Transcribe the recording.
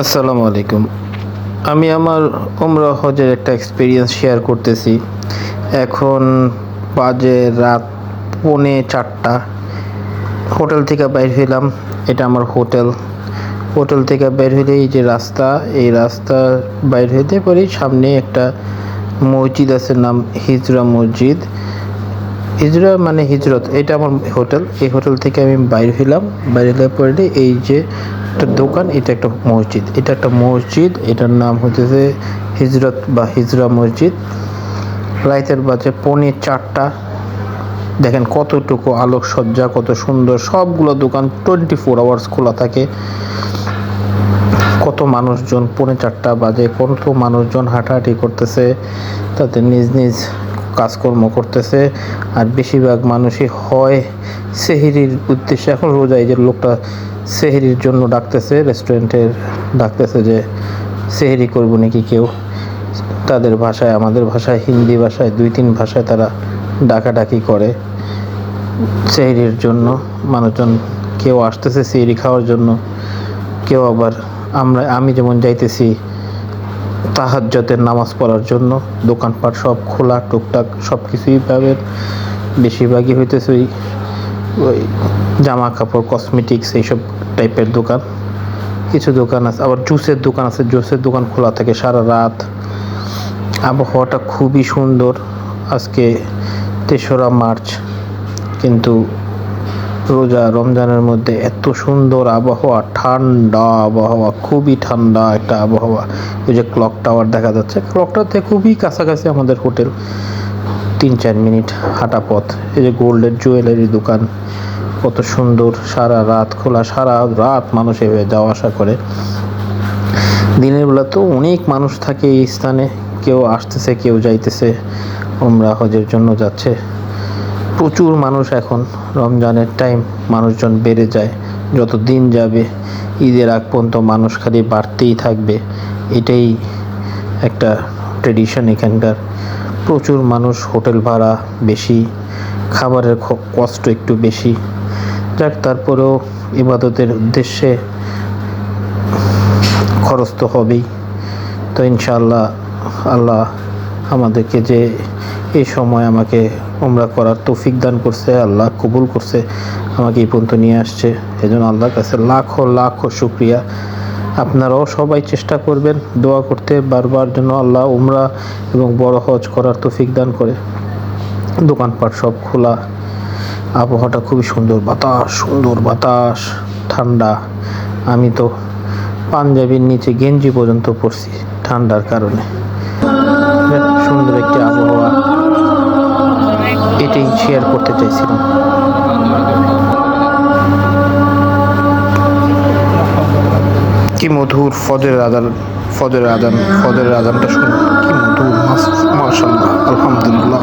আসসালামু আলাইকুম। আমি আমার উমরা হজের একটা এক্সপিরিয়েন্স শেয়ার করতেছি। এখন বাজে রাত 3:45। হোটেল থেকে বাইর হইলাম। এটা আমার হোটেল থেকে বের হইলে এই যে রাস্তা, এই রাস্তা বাইর হইতে পারি সামনে একটা মসজিদ আছে, নাম হিজরা মসজিদ। হিজরা মানে হিজরত, এটা আমার হোটেল। এই হোটেল থেকে আমি বাইর হইলাম। বাইরে হলে পরে এই যে একটা দোকান, এটা একটা মসজিদ, এটার নাম হচ্ছে হিজরত বা হিজরা মসজিদ। রাতের বাজে 3:45। দেখেন কতটুকু আলোকসজ্জা, কত সুন্দর। সবগুলো দোকান 24 আওয়ার্স খোলা থাকে। কত মানুষজন, 3:45 বাজে কত মানুষজন হাঁটাহাঁটি করতেছে, তাদের নিজ নিজ কাজকর্ম করতেছে। আর বেশিরভাগ মানুষই হয় সেহরির উদ্দেশ্যে। এখন রোজা, এই যে লোকটা সেহরির জন্য ডাকতেছে, রেস্টুরেন্টের ডাকতেছে যে সেহরি করবো নাকি কেউ। তাদের ভাষায়, আমাদের ভাষায়, হিন্দি ভাষায়, 2-3 ভাষায় তারা ডাকাডাকি করে সেহরির জন্য। মানুষজন কেউ আসতেছে সেহরি খাওয়ার জন্য, কেউ আবার আমি যেমন যাইতেছি তাহাজ্জুদের নামাজ পড়ার জন্য। দোকানপাট সব খোলা, টুকটাক সব কিছুই পাবেন। বেশিরভাগই হইতেছে ওই জামা কাপড়, কসমেটিক্স, এইসব টাইপের দোকান। কিছু দোকান আছে, আবার জুসের দোকান আছে। জুসের দোকান খোলা থাকে সারা রাত। আবহাওয়াটা খুবই সুন্দর। আজকে 3রা মার্চ, কিন্তু রমজানের মধ্যে এত সুন্দর আবহাওয়া, ঠান্ডা আবহাওয়া, খুবই ঠান্ডা একটা আবহাওয়া। ওই যে ক্লক টাওয়ার দেখা যাচ্ছে, ক্লকটাতে খুবই কাছাকাছি আমাদের হোটেল, 3-4 মিনিট হাঁটা পথ। এই যে গোল্ডের জুয়েলারি দোকান, কত সুন্দর, সারা রাত খোলা। সারা রাত মানুষ এভাবে যাওয়া আসা করে। দিনের বেলা তো অনেক মানুষ থাকে এই স্থানে, কেউ আসতেছে কেউ যাইতেছে, উমরা হজের জন্য যাচ্ছে। প্রচুর মানুষ। এখন রমজানের টাইম, মানুষজন বেড়ে যায়। যত দিন যাবে ঈদের আগ পর্যন্ত মানুষ খালি বাড়তেই থাকবে। এটাই একটা ট্রেডিশন এখানকার। প্রচুর মানুষ, হোটেল ভাড়া বেশি, খাবারের কষ্ট একটু বেশি। যাক, তারপরেও ইবাদতের উদ্দেশ্যে খরচ তো হবেই। তো ইনশাআল্লাহ আল্লাহ আমাদেরকে যে এই সময় আমাকে উমরা করার তৌফিক দান করছে, আল্লাহ কবুল করছে, আমাকে এই পর্যন্ত নিয়ে আসছে। এজন্য আল্লাহর কাছে লাখো লাখো শুকরিয়া। আপনারাও সবাই চেষ্টা করবেন দোয়া করতে বারবার, যেন আল্লাহ উমরা এবং বড় হজ করার তৌফিক দান করে। দোকানপাট সব খোলা, আবহাওয়াটা খুবই সুন্দর, বাতাস ঠান্ডা। আমি তো পাঞ্জাবির নিচে গেঞ্জি পর্যন্ত পরছি ঠান্ডার কারণে। সুন্দর একটি আবহাওয়া, এটাই শেয়ার করতে চাইছিলাম। কি মধুর ফজরের আজানটা শুনুন, কি মধুর, মাশাআল্লাহ, আলহামদুলিল্লাহ।